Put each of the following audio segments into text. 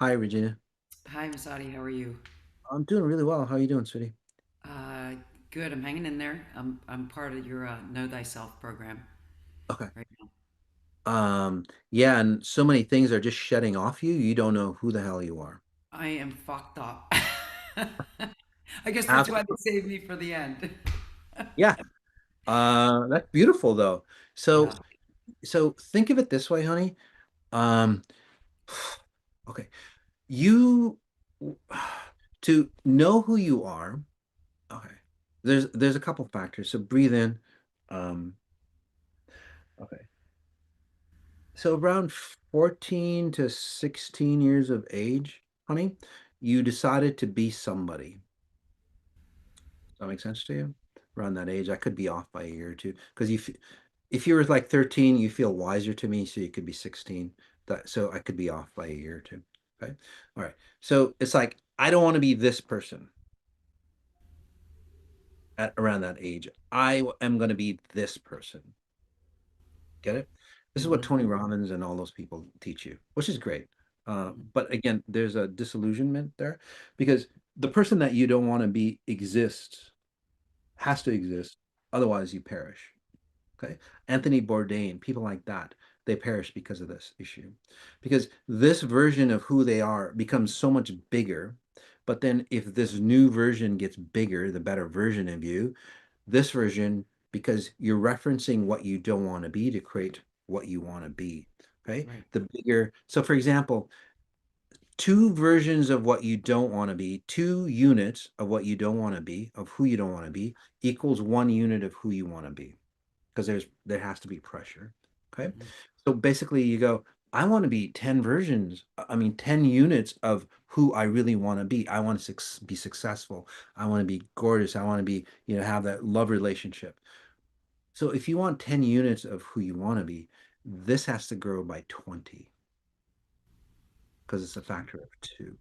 Hi, Regina. Hi, Masati. How are you? I'm doing really well. How are you doing, sweetie? Uh, Good. I'm hanging in there. I'm part of your Know Thyself program Okay. right now. Yeah, and so many things are just shedding off you. You don't know who the hell you are. I am fucked up. I guess that's why they Absolutely. saved me for the end. Yeah. That's beautiful though. So, Yeah. so think of it this way, honey. Um, okay. You to know who you are. Okay. There's a couple factors. So breathe in. Um, okay. So around 14 to 16 years of age, honey, you decided to be somebody. Does that make sense to you? Around that age, I could be off by a year or two. Because if you were like 13, you feel wiser to me, so you could be 16. So I could be off by a year or two. Okay. All right. So it's like I don't want to be this person at around that age. I am going to be this person. Get it? This is what Hmm. Tony Robbins and all those people teach you, which is great. Hmm. But again, there's a disillusionment there because the person that you don't want to be exists, has to exist, otherwise you perish. Okay. Anthony Bourdain, people like that, they perish because of this issue. Because this version of who they are becomes so much bigger. But then if this new version gets bigger, the better version of you, this version, because you're referencing what you don't want to be to create what you want to be. Okay. Right. The bigger, so for example, two versions of what you don't want to be, two units of what you don't want to be, of who you don't want to be, equals one unit of who you want to be. Because there has to be pressure. Okay. Hmm. So basically you go, I want to be 10 versions, I mean 10 units of who I really want to be. I want to be successful. I want to be gorgeous. I want to be, have that love relationship. So if you want 10 units of who you want to be, this has to grow by 20 because it's a factor of two.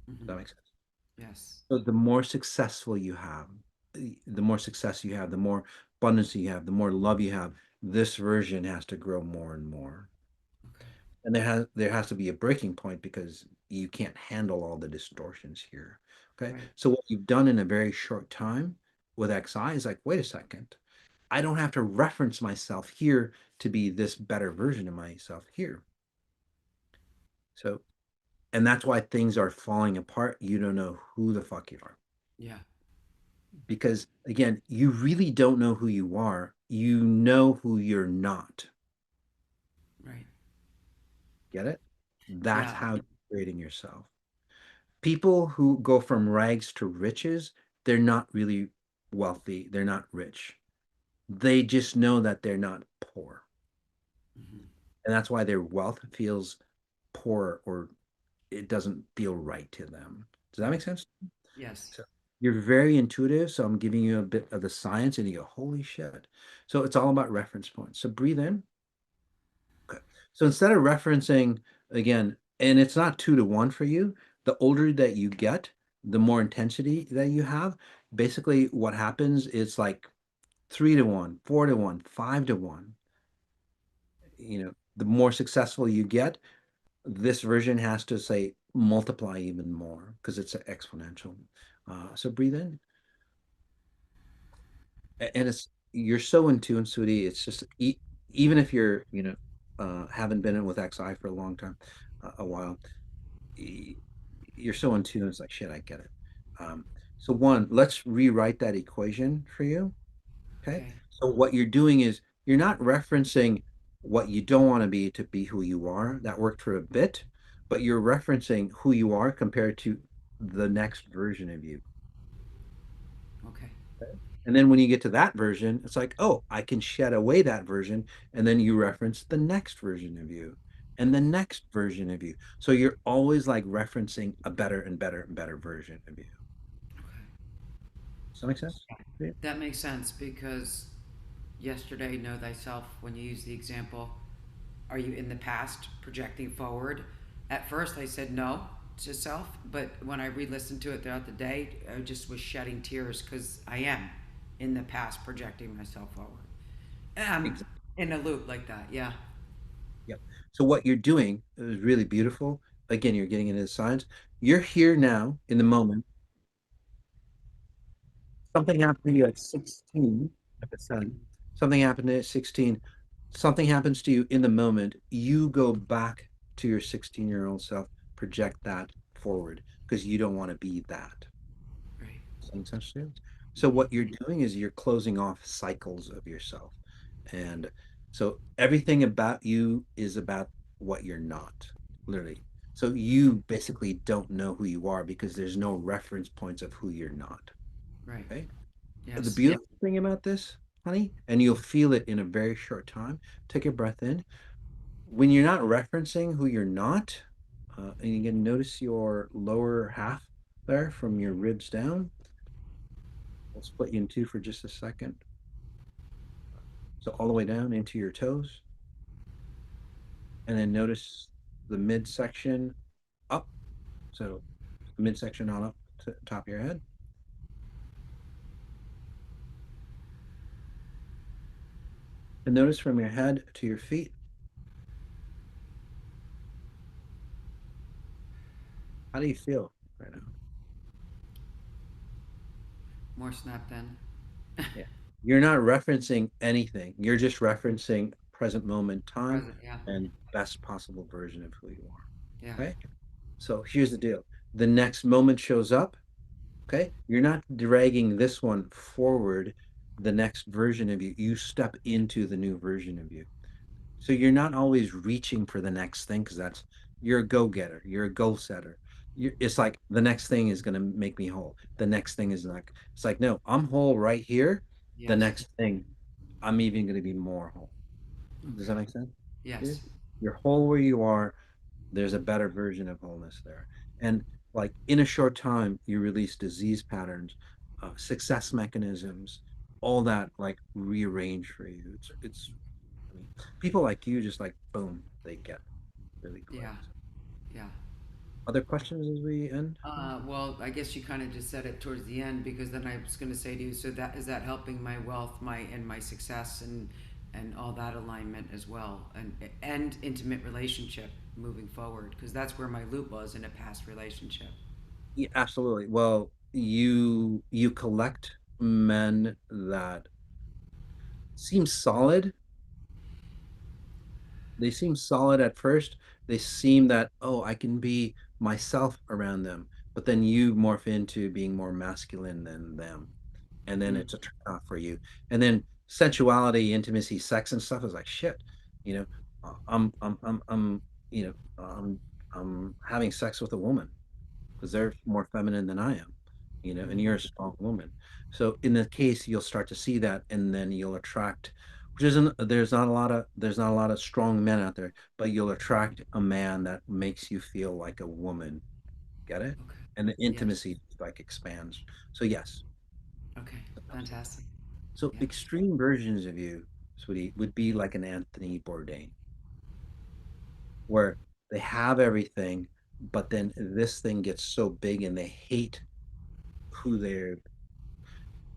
Does Hmm. that make sense? Yes. So the more successful you have, the more success you have, the more abundance you have, the more love you have, this version has to grow more and more. Okay. And there has to be a breaking point because you can't handle all the distortions here. Okay. Right. So what you've done in a very short time with XI is like, wait a second. I don't have to reference myself here to be this better version of myself here. So, and that's why things are falling apart. You don't know who the fuck you are. Yeah. Because again, you really don't know who you are. You know who you're not. Right. Get it? That's Yeah. how you're creating yourself. People who go from rags to riches, they're not really wealthy. They're not rich. They just know that they're not poor. Hmm. And that's why their wealth feels poor or it doesn't feel right to them. Does that make Right. sense? Yes. So you're very intuitive. So I'm giving you a bit of the science and you go, holy shit. So it's all about reference points. So breathe in. Okay. So instead of referencing again, and it's not 2 to 1 for you, the older that you get, the more intensity that you have. Basically, what happens is like 3 to 1, 4 to 1, 5 to 1. The more successful you get, this version has to say multiply even more because it's an exponential. So breathe in, and it's you're so in tune, sweetie. It's just even if you're haven't been in with XI for a long time, a while, y- you're so in tune. It's like shit. I get it. Um, so one, let's rewrite that equation for you. Okay. Okay. So what you're doing is you're not referencing what you don't want to be who you are. That worked for a bit, but you're referencing who you are compared to the next version of you. Okay. Okay? And then when you get to that version, it's like, oh, I can shed away that version. And then you reference the next version of you and the next version of you. So you're always like referencing a better and better and better version of you. Okay. Does that make sense? Yeah. That makes sense because yesterday, know thyself, when you use the example, are you in the past projecting forward? At first, I said no to self, but when I re listened to it throughout the day, I just was shedding tears because I am in the past projecting myself forward. And I'm in a loop like that, yeah. Yep. So what you're doing is really beautiful. again, you're getting into the science. You're here now in the moment. Something happened to you at 16, like I said. Something happened at 16. Something happens to you in the moment. You go back to your 16-year-old self, project that forward because you don't want to be that. Right. Makes sense to you? So Mm-hmm. what you're doing is you're closing off cycles of yourself. And so everything about you is about what you're not, literally. So you basically don't know who you are because there's no reference points of who you're not. Right. Okay. The Yes. beautiful thing about this, honey, and you'll feel it in a very short time. Take a breath in. When you're not referencing who you're not, and you can notice your lower half there from your ribs down. We'll split you in two for just a second. So all the way down into your toes, and then notice the midsection up. So midsection on up to the top of your head. And notice from your head to your feet. How do you feel right now? More snap then. Yeah. You're not referencing anything. You're just referencing present moment time Present. Yeah. and best possible version of who you Yeah. are. Okay. So here's the deal. The next moment shows up. Okay. You're not dragging this one forward, the next version of you. You step into the new version of you. So you're not always reaching for the next thing because that's you're a go-getter, you're a goal setter. It's like the next thing is going to make me whole. The next thing is like it's like no, I'm whole right here. The Yes. next thing, I'm even going to be more whole. Does that Okay. make sense? Yes. Dude? You're whole where you are. There's a better version of wholeness there. And like in a short time, you release disease patterns, success mechanisms, all that like rearrange for you. It's I mean, people like you just like boom, they get really quick. Yeah. Yeah. Other questions as we end? Well, I guess you kind of just said it towards the end because then I was going to say to you, so that is that helping my wealth, my success, and all that alignment as well, and intimate relationship moving forward because that's where my loop was in a past relationship. Yeah, absolutely. Well, you collect men that seem solid. They seem solid at first. They seem that, oh, I can be myself around them. But then you morph into being more masculine than them. And then Mm, it's a turn off for you. And then sensuality, intimacy, sex and stuff is like shit. You know, I'm you know, I'm having sex with a woman because they're more feminine than I am, and mm, you're a strong woman. So in the case, you'll start to see that, and then you'll attract, which isn't there's not a lot of strong men out there, but you'll attract a man that makes you feel like a woman. Get it? okay. And the Yes. intimacy like expands. So yes, Okay. absolutely. Fantastic. So Yes. extreme versions of you, sweetie, would be like an Anthony Bourdain, where they have everything, but then this thing gets so big and who they're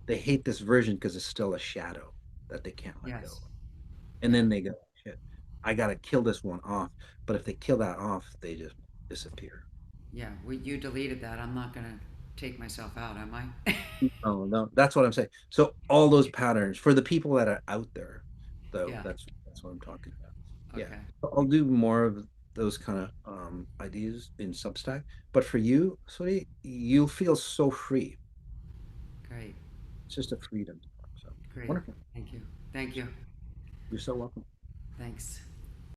they hate this version because it's still a shadow that they can't let go. Yes. And Yeah. then they go, shit, I gotta kill this one off. But if they kill that off, they just disappear. Yeah. You deleted that. I'm not gonna take myself out, am I? Oh no, that's what I'm saying. So all those patterns for the people that are out there, though, Yeah. that's what I'm talking about. Yeah. Okay. I'll do more of those kind of ideas in Substack. But for you, sweetie, you'll feel so free. Great. It's just a freedom. So Great. wonderful. Thank you. Thank you. You're so welcome. Thanks.